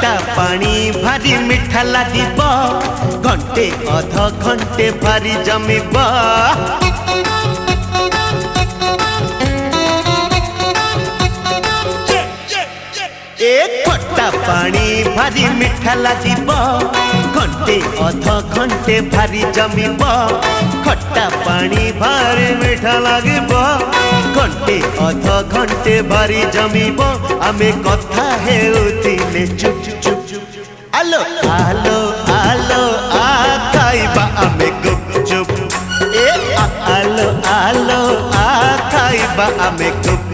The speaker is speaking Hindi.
खट्टा पानी भारी मिठा लागिब घंटे अध घंटे भारी जमिब ए खट्टा पानी भारी मिठा लागिब घंटे अध घंटे भारी जमिब खट्टा पानी भारी मिठा लागिब घंटे अध घंटे भारी जमिब आमे कथा हेउतिले चुप चुप आलो आलो आलो आ खाइबा आमे गुपचुप ए आलो आलो आ खाइबा आमे गुपचुप